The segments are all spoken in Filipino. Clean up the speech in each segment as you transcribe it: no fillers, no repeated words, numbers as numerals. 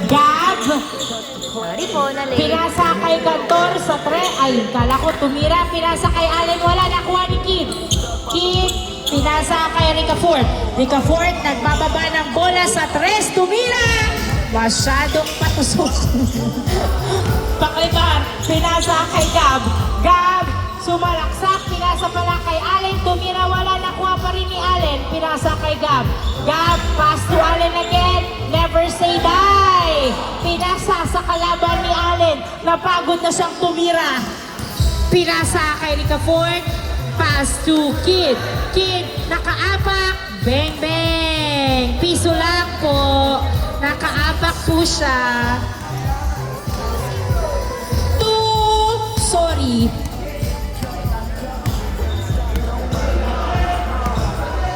Gab. Sorry po, na-late. Pinasa kay Cantor sa tre. Ay, kala ko tumira. Pinasa kay Allen. Wala, nakuha ni Kid. Kid, pinasa kay Rica Ford. Rica Ford, nagbababa ng bola sa tres. Tumira. Masyadong patusok. Paklibar, pinasa kay Gab. Gab, sumalaksak. Pinasa pala kay Allen. Tumira, wala, nakuha pa rin ni Allen. Pinasa kay Gab. Gab, pass to Allen again. Never say die. Pinasa sa kalaban ni Allen. Napagod na siyang tumira. Pinasa kay Rica Ford. Pass to Kid. Kid, nakaapak. Bang, bang. Piso lang po. Nakaapak po siya.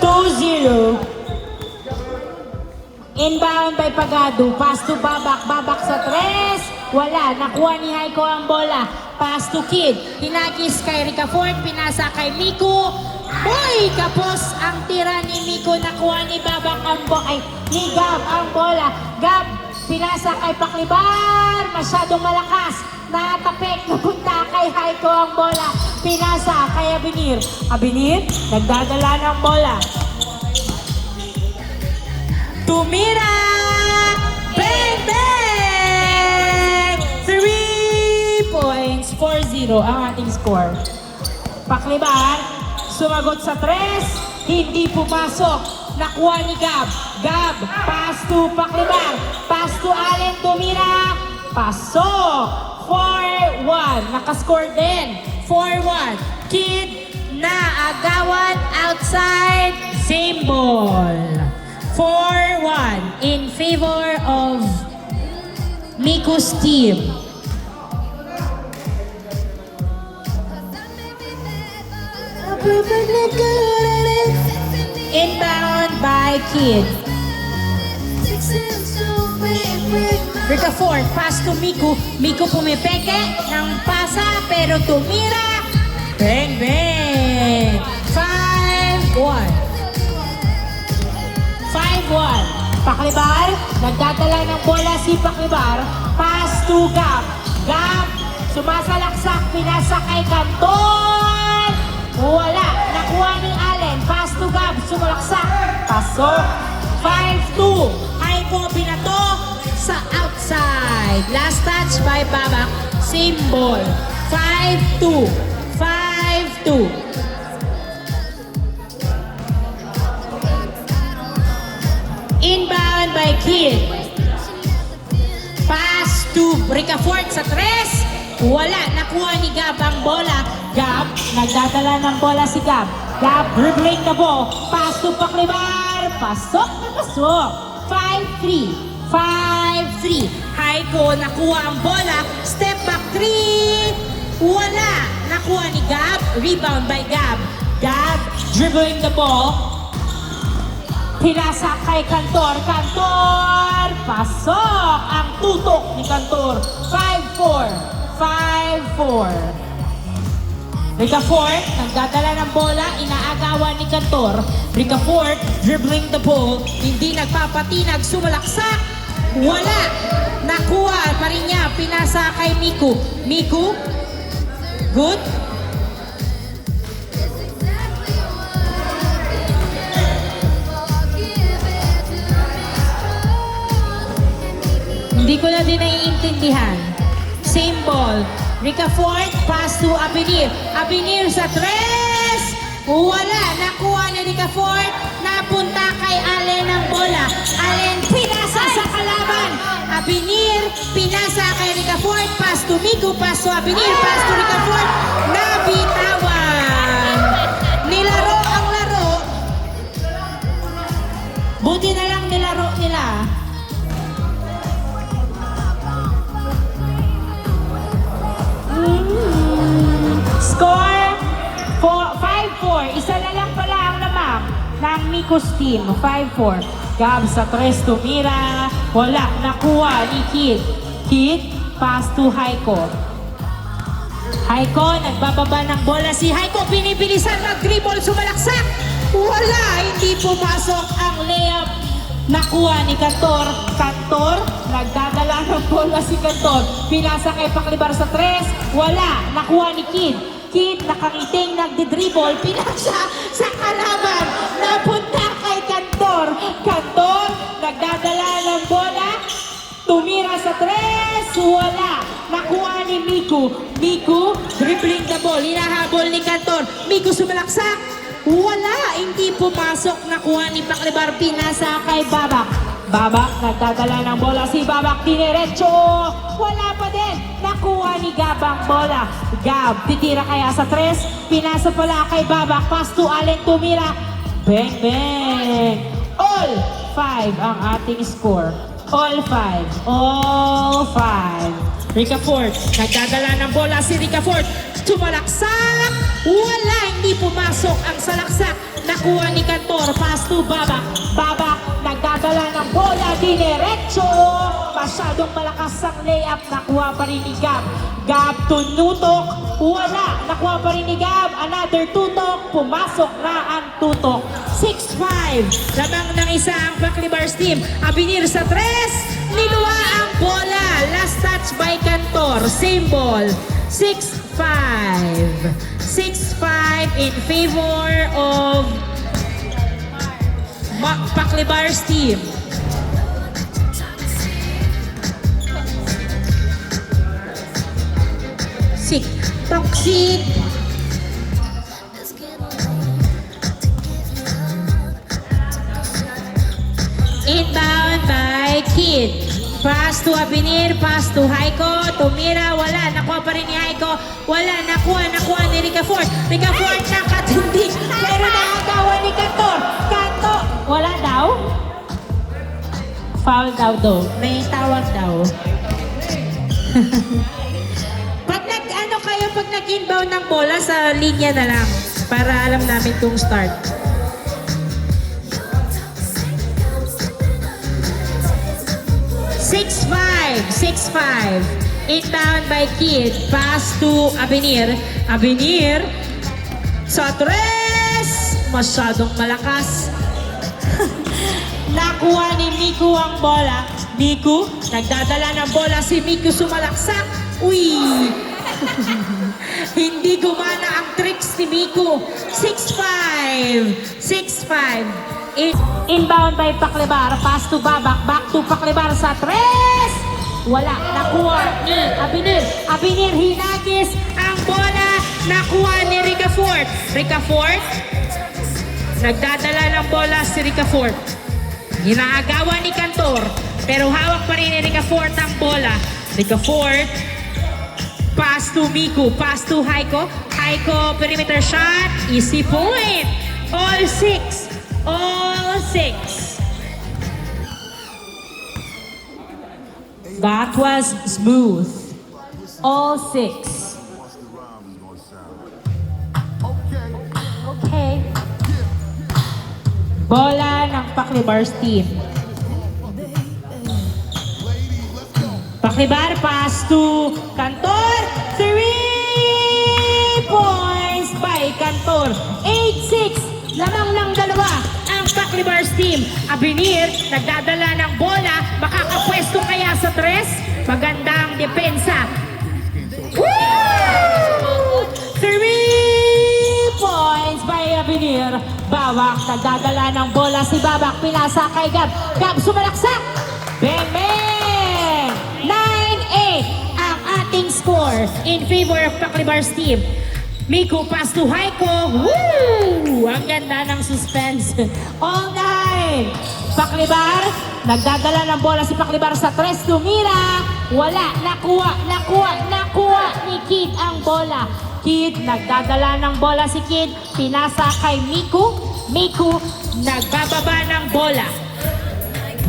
2-0. Inbound by Pagado. Pass to Babak. Babak sa tres. Wala. Nakuha ni Haiko ang bola. Pass to Kid. Hinagis kay Rica Ford. Pinasa kay Miko. Boy! Kapos ang tira ni Miko. Nakuha ni Babak ang bola. Ay, ni Gab ang bola. Gab. Pinasa kay Paklibar. Masyadong malakas. Natapik. Napunta kay Haiko ang bola. Pinasa kay Abinir. Abinir. Nagdadala ng bola. Tumira! Bang! Bang! 3 points. 4-0 ang ating score. Paklibar, sumagot sa tres. Hindi pumasok. Nakuha ni Gab. Gab, pass to Paklibar. Pass to Allen. Tumira. Pasok. 4-1. Nakascore din. 4-1. Kid na agawan outside. Same ball. 4-1 in favor of Miko's team. Inbound by Kid. Rica Ford, pass to Miko. Miko pumipeke ng pasa pero tumira. Bang, bang. 5-1. 5-1. Paklibar, nagdadala ng bola si Paklibar. Pass to Gab. Gab, sumasalaksak, pinasa kay Cantor. Wala, nakuha ni Allen. Pass to Gab, sumalaksak. Pasok. 5-2. Haiko binato sa outside. Last touch by Babak. Same ball. 5-2. 5-2. Inbound by Kid. Pass to Rica Ford sa tres. Wala. Nakuha ni Gab ang bola. Gab. Nagdadala ng bola si Gab. Gab dribbling the ball. Pass to Paklibar. Pasok na pasok. 5-3. 5-3. Haiko nakuha ang bola. Step back 3. Wala. Nakuha ni Gab. Rebound by Gab. Gab dribbling the ball. Pinasa kay Cantor. Cantor! Pasok! Ang tutok ni Cantor. 5-4. 5-4. Rica Ford, nagdadala ng bola. Inaagawan ni Cantor. Rica Ford, dribbling the ball. Hindi nagpapatinag. Sumalaksak. Wala. Nakuha pa rin niya. Pinasa kay Miko. Miko. Good. Hindi ko na din naiintindihan. Same ball. Rica Ford, pass to Abinir. Abinir sa tres. Wala. Nakuha ni Rica Ford. Napunta kay Allen ang bola. Allen pinasa sa kalaban. Abinir, pinasa kay Rica Ford. Pass to Miko, pass to Abinir, pass to Rica Ford. Nabitawan. Nilaro ang laro. Buti na lang nilaro nila. Score 5-4. Isa na lang pala ang lamang ng Miko's team. 5-4. Gab sa tres tumira. Wala. Nakuha ni Kid. Kid, pass to Haiko. Haiko, nagbababa ng bola si Haiko. Pinibilisan mag-dribble, sumalaksak. Wala. Hindi pumasok ang layup Nakuha ni Cantor. Cantor, nagdadala ng bola si Cantor. Pinasa kay Paklibar sa 3. Wala. Nakuha ni Kid. Kid, nakangiting, nagdidribble. Pinasa sa kalaban. Napunta kay Cantor. Cantor, nagdadala ng bola. Tumira sa 3. Wala. Nakuha ni Miku. Miku, dribbling the ball. Hinahabol ni Cantor. Miku sumalaksak. Wala, hindi pumasok. Nakuha ni Paklibar, pinasa kay Babak. Babak, nagdadala ng bola si Babak, diniretso. Wala pa din. Nakuha ni Gab ang bola. Gab, titira kaya sa 3. Pinasa pala kay Babak. Pass to Allen, tumira. Bang, bang. All 5 ang ating score. All 5. All 5. Rica Ford, nagdadala ng bola si Rica Ford. Sumalaksak! Wala, hindi pumasok ang salaksak. Nakuha ni Cantor, pass to Babak. Babak, nagdadala ng bola, dinerecho. Masyadong malakas ang layup, nakuha pa rin ni Gab. Gab, tunutok. Wala, nakuha pa rin ni Gab. Another tutok, pumasok na ang tutok. 6-5, lamang ng isa ang Paklibar's team. Abinir sa 3, niluwa ang bola. Last touch by Cantor, same ball. 6-5. 6-5 in favor of Paklibar's team. Sick. Toxic. Inbound by Kid. Pass to Abinir, pass to Haiko, tumira, wala, nakuha pa rin ni Haiko, wala, nakuha ni Rica Ford. Rica Ford nakatindi, pero nakagawa ni Cantor. Cantor, wala daw? Foul daw daw, may tawag daw. Pag pag nag-inbound ng bola, sa linya na lang, para alam namin kung start. Six five. Inbound by Kid. Pass to Abinir. Abinir sa 3. Masyadong malakas. Nakuha ni Miku ang bola. Miku, nagdadala ng bola si Miku sumalaksak. Uy! Hindi gumana ang tricks ni Miku. 6-5. 6-5. Inbound by Paklibar. Pass to Babak. Back to Paklibar sa 3. Wala. Nakuha ni Abinir. Abinir hinagis ang bola. Nakuha ni Rica Ford. Rica Ford. Nagdadala ng bola si Rica Ford. Ginaagawa ni Cantor. Pero hawak pa rin ni Rica Ford ang bola. Rica Ford. Pass to Miku. Pass to Haiko. Haiko perimeter shot. Easy point. All 6. All 6. That was smooth. All 6. Okay. Bola ng Paklibar's team. Paklibar, pass to Cantor. 3 points by Cantor. 8-6. Lamang ng dalawa ang Paklibar's team. Abinir, nagdadala ng bola. Makakapwesto kaya sa 3? Magandang depensa. Woo! 3 points by Abinir. Babak, nagdadala ng bola si Babak. Pinasa kay Gab. Gab, sumalaksak. Bang, bang! 9-8 ang ating score in favor of Paklibar's team. Miku, pass to Haiko. Woo! Ang ganda ng suspense. All 9. Paklibar, nagdadala ng bola si Paklibar sa 3. Tumira. Wala. Nakuha ni Kid ang bola. Kid, nagdadala ng bola si Kid. Pinasa kay Miku. Miku, nagbababa ng bola.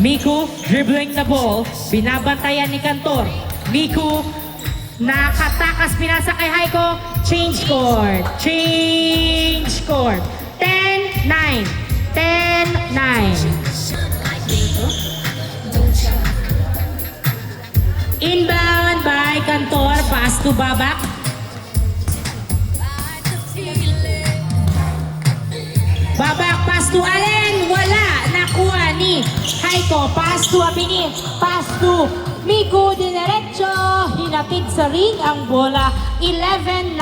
Miku, dribbling the ball. Binabantayan ni Cantor. Miku, nakatakas, pinasa kay Haiko. Change court. Change court. 10-9. 10-9. Inbound by Cantor. Pass to Babak. Babak, pass to Allen. Wala. Nakuha ni tempo. Pass to Abinir. Pass to Miku Dinerecho. Hinatid sa ring ang bola. 11-9.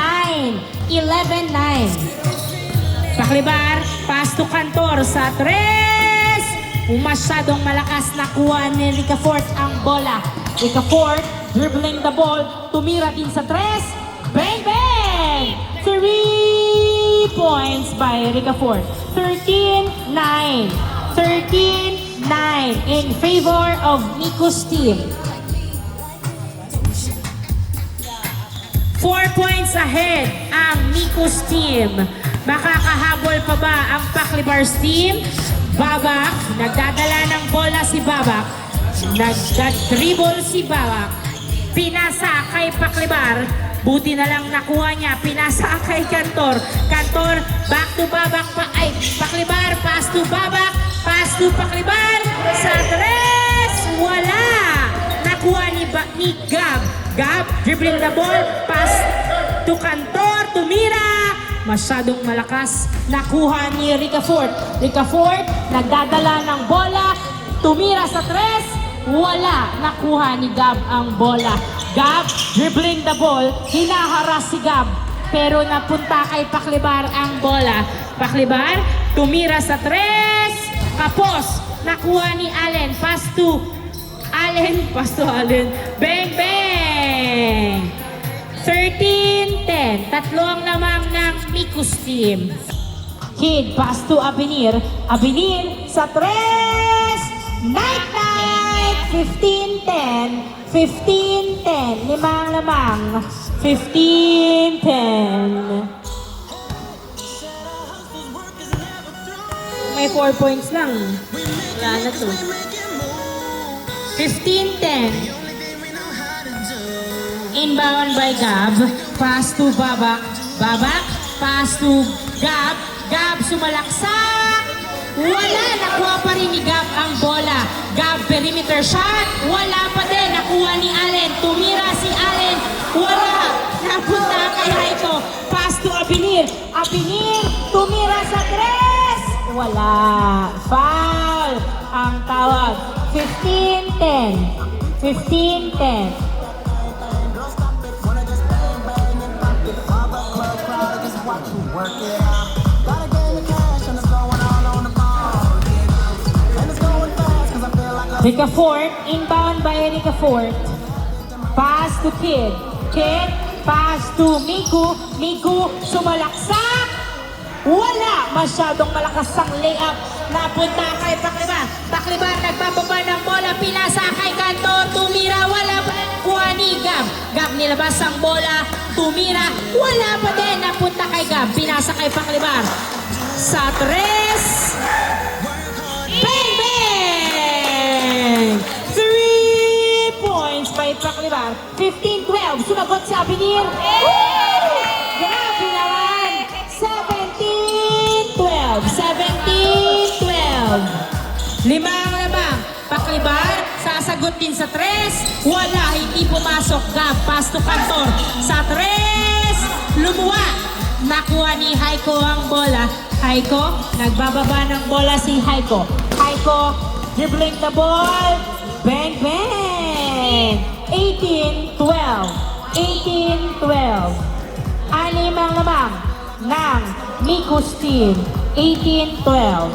11-9. Paklibar. Pass to Cantor sa 3. Masyadong malakas nakuha ni Rica Fort ang bola. Rica Fort dribbling the ball. Tumira din sa 3. Bang, bang! 3 points by Rica Fort. 13-9. 13-9 in favor of Miku's team. 4 points ahead ang Miku's team. Makakahabol pa ba ang Paklibar's team? Babak, nagdadala ng bola si Babak. Nagdadribble si Babak. Pinasa kay Paklibar. Buti na lang nakuha niya. Pinasa kay Cantor. Cantor, back to Babak pa. Ay, Paklibar, pass to Babak. Pass to Paklibar. Sa 3. Wala. Nakuha ni Gab. Gab, dribbling the ball. Pass to Cantor. Tumira. Masyadong malakas. Nakuha ni Rica Fort. Rica Fort, nagdadala ng bola. Tumira sa 3. Wala. Nakuha ni Gab ang bola. Gab, dribbling the ball. Hinaharas si Gab. Pero napunta kay Paklibar ang bola. Paklibar, tumira sa 3. Kapos. Nakuha ni Allen. Pass to Allen. Pass to Allen. Bang, bang! 13-10. Tatlo ang lamang ng Miku's team. Kid, pass to Abinir. Abinir sa 3. Night-night! 15-10. 15-10. Limang lamang. 15-10. May 4 points lang. Wala na to. 15-10. Inbound by Gab. Pass to Babak. Babak. Pass to Gab. Gab sumalaksak. Wala. Nakuha pa rin ni Gab ang bola. Gab perimeter shot. Wala pa din. Nakuha ni Allen. Tumira si Allen. Wala. Napunta kay Haito. Pass to Abinir. Abinir. Tumira sa 3. Wala. Foul. Ang tawag. 15-10. 15-10. Work it out. Gotta gain the cash and it's going all on the ball. And it's going fast cause I feel like Rica Fort, inbound by Rica Fort. Pass to Kid. Kid, pass to Miku. Miku, sumalaksak. Wala. Masyadong malakas ang layup. Napunta kay Paklibar. Paklibar, nagbababa ng bola. Pinasa kay Cantor. Tumira. Wala pa. Kuha ni Gab. Gab nilabas ang bola. Tumira. Wala pa din. Napunta kay Gab. Pinasa kay Paklibar. Sa 3. Bang! Bang! 3 points by Paklibar. 15-12. Sumagot si Abinir. Grabe naman. 17-12. 17-12. Limang lamang. Paklibar, sasagot din sa 3. Wala, hindi pumasok. Gab, pass to Cantor. Sa 3. Lumuwa. Nakuha ni Haiko ang bola. Haiko, nagbababa ng bola si Haiko. Haiko, dribbling the ball. Bang, bang! 18-12. 18-12. Anim ang lamang ng Miku's team. 18-12.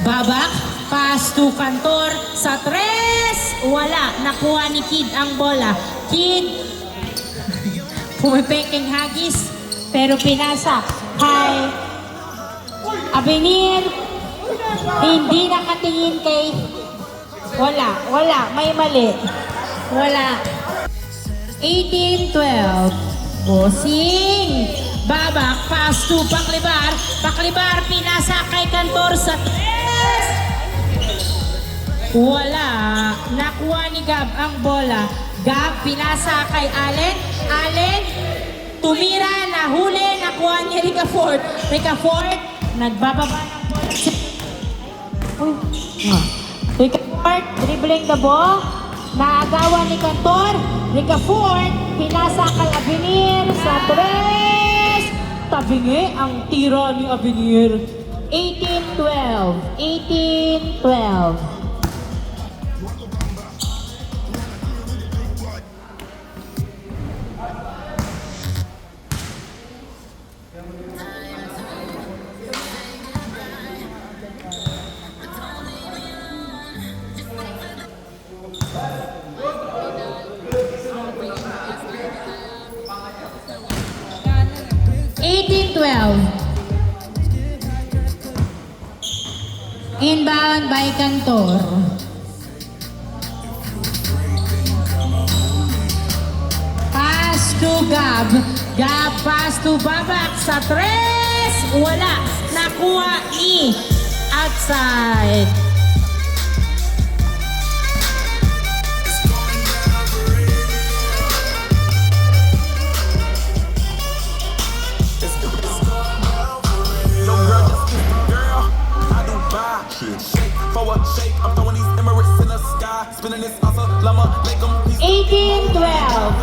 Babak, pass to Cantor sa 3. Wala, nakuha ni Kid ang bola. Kid, pumipekeng hagis, pero pinasa kay Abinir. Hindi nakatingin kay... Wala, may mali. Wala. 18-12. Bossing. Babak, pass to Paklibar. Paklibar, pinasa kay Cantor sa 3. Wala. Nakuha ni Gab ang bola. Gab, pinasa kay Allen. Allen, tumira, nahuli, nakuha ni Rica Fort. Rica Fort, nagbababa ng bola. Rica Fort, dribbling the ball. Naagawan ni Cantor. Rica Ford, pinasa kay Avenir sa 3. Tabingi ang tira ni Avenir. 18-12. 18-12. Inbound by Cantor. Pass to Gab. Gab pass to Babak sa 3. Wala. Nakuha ni outside. Yo, girl, just kiss the girl. I do buy shake for a shake. I'm throwing these Emirates in the sky, spinning this awesome llama, make 'em piece. 18-12.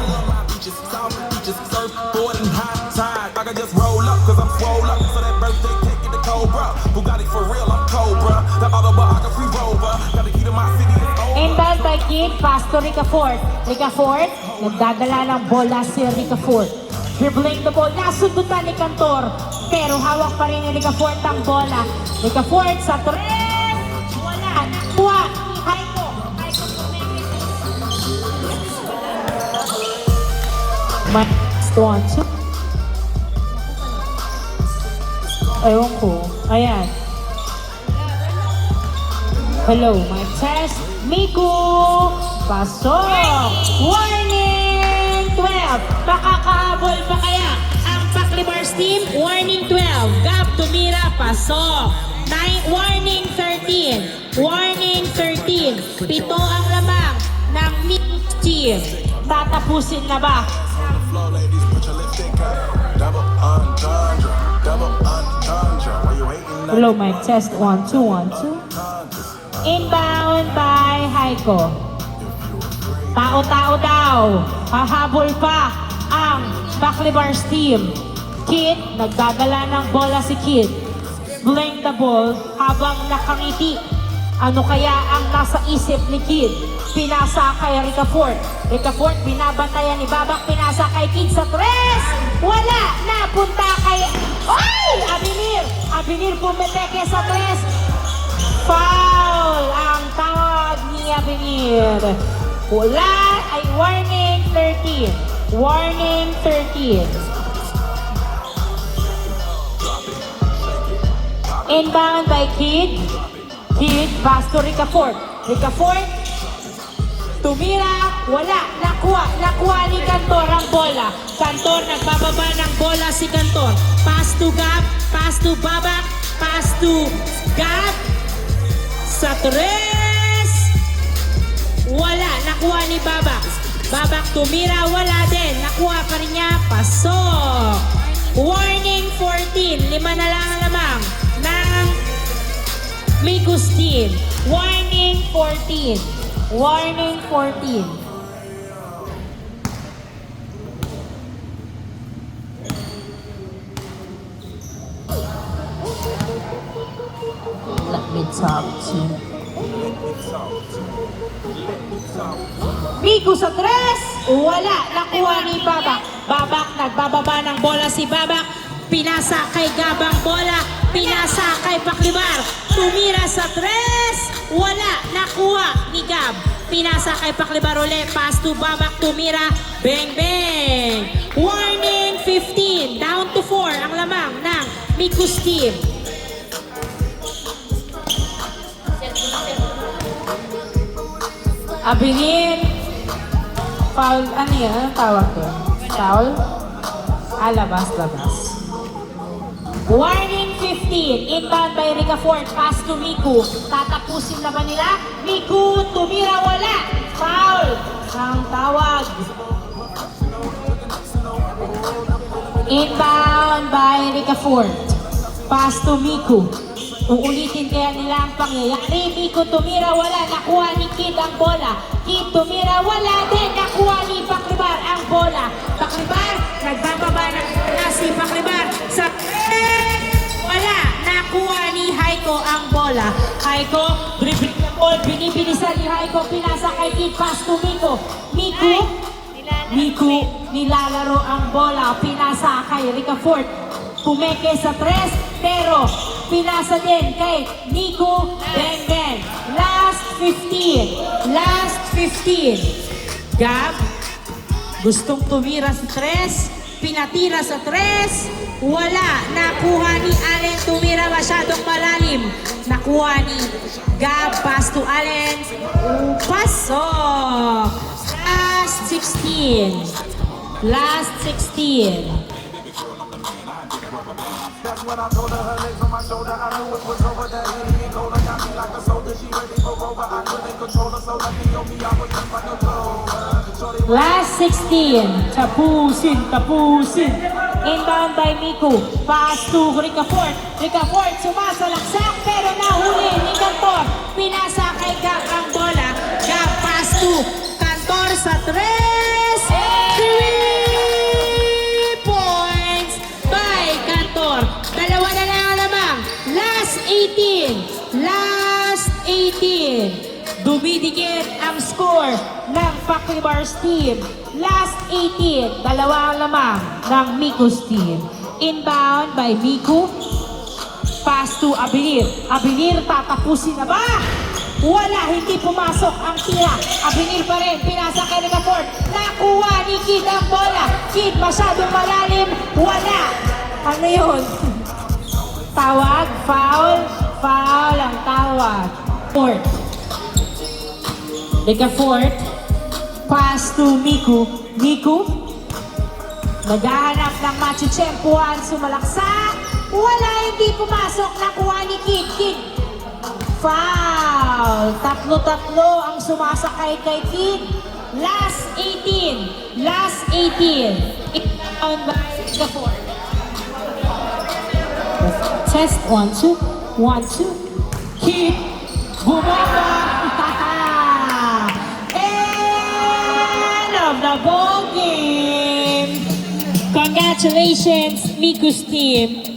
Beaches, south beaches, surfboard and high tide. I can just roll up, cause I'm swole up. So that birthday cake in the Cobra. Bugatti for real, I'm Cobra. The autobiography rover. Got the key to my city, it's over. Inbound by Kid, pass to Rica Ford. Rica Ford, nagdadala ng bola si Rica Ford. Dribbling the ball, nasundutan ni Cantor. Pero hawak pa rin ni Rica Ford ang bola. Rica Ford sa 3. Wala, nakuha ni Haiko. Haiko tumingin. Mas ewan ko. Ayan. Hello, my test. Miku! Pasok! Warning 12! Makakahabol pa kaya ang Paklibars team? Warning 12. Gab tumira, pasok. Warning 13. Warning 13. Pito ang lamang ng Mix team. Tatapusin na ba? Flow, ladies, put your lipstick up. Double entendre, double entendre. Why you hating? Hello, mic test. 1, 2, 1, 2. Inbound by Haiko. Tao-tao daw. Hahabol pa ang Paklibars team. Kid, nagdadala ng bola si Kid. Blink the ball habang nakangiti. Ano kaya ang nasa isip ni Kid? Pinasa kay Rica Ford. Rica Ford, binabantayan ni Babak. Pinasa kay Kid sa 3. Wala! Napunta kay... Ay! Avenir! Avenir pumeteke sa 3. Foul ang tawag ni Avenir. Wala ay warning 13. Warning 13. Inbound by Kid. Kid, pass to Rica Ford. Rica Ford, tumira, wala, nakuha ni Cantor ang bola. Cantor, nagbababa ng bola si Cantor. Pass to Gab, pass to Babak, pass to Gab. Sa 3. Wala, nakuha ni Babak. Babak tumira, wala din. Nakuha pa rin niya, pasok. Warning 14, 5 na lang lamang ng Mikus team. Warning 14. Warning 14. Let me talk to you. Miku sa 3. Wala. Nakuha ni Babak. Babak, nagbababa ng bola si Babak. Pinasa kay Gabang bola. Pinasa kay Paklibar. Tumira sa 3. Wala. Nakuha ni Gab. Pinasa kay Paklibar ulit. Pass to Babak. Tumira. Bang, bang. Warning 15. Down to 4 ang lamang ng Mikus team. Avenir. Foul. Ano yan? Anong tawag ko? Foul? Labas. Warning 15. Inbound by Rica Ford. Pass to Miku. Tatapusin na ba nila? Miku, tumira, wala. Foul. Ang tawag. Inbound by Rica Ford. Pass to Miku. Uulitin kaya nila ang pangyayari. Miko tumira, wala. Nakuha ni Kid ang bola. Kid tumira, wala din. Nakuha ni Paklibar ang bola. Paklibar, nagbababa na si Paklibar. Sa wala. Nakuha ni Haiko ang bola. Haiko, dribbling the ball. Binibilisan ni Haiko. Pinasa kay Kid. Pass to Miko. Miko, nilalaro ang bola. Pinasa kay Ricafort. Pumeke sa 3, pero pinasa din kay Nico Bengen. Last 15. Gab, gustong tumira sa 3, pinatira sa 3, wala. Nakuha ni Allen, tumira masyadong malalim. Nakuha ni Gab, pass to Allen. Pasok. Last 16. That's when I told her legs on my shoulder. I knew it was over. That Henny and Cola got me like a soldier. She ready for over. I couldn't control her, so lucky on me, I was just like a clover. Last 16. Tapusin. Inbound by Miku. Pass to Ricafort. Ricafort sumasalaksak pero nahuli ni Cantor. Pinasa kay Gab ang bola. Gab pass to Cantor sa 3. 3 points by Cantor. Dalawa na lang lamang. Last 18. Dumidikit ang score ng Paklibar's team. Last 18. Dalawa ang lamang ng Miku's team. Inbound by Miku. Pass to Abilir. Abilir, tatapusin na ba? Wala, hindi pumasok ang tira. Abilir pa rin, pinasa kay Ricafort. Nakuha ni Kid ang bola. Kid, masyadong malalim. Wala. Ano yun? Tawag, foul. Foul ang tawag. Fort. Ricafort. Pass to Miku. Miku. Naghahanap ng machuchempuan. Sumalaksa. Wala, hindi pumasok. Nakuha ni Kid. Kid. Foul. Tatlo ang sumasakay kay Kid. Last 18. Inbound by Ricafort. Test 1, 2. Kid. Bumaba. End of the ball game. Congratulations, Miku's team.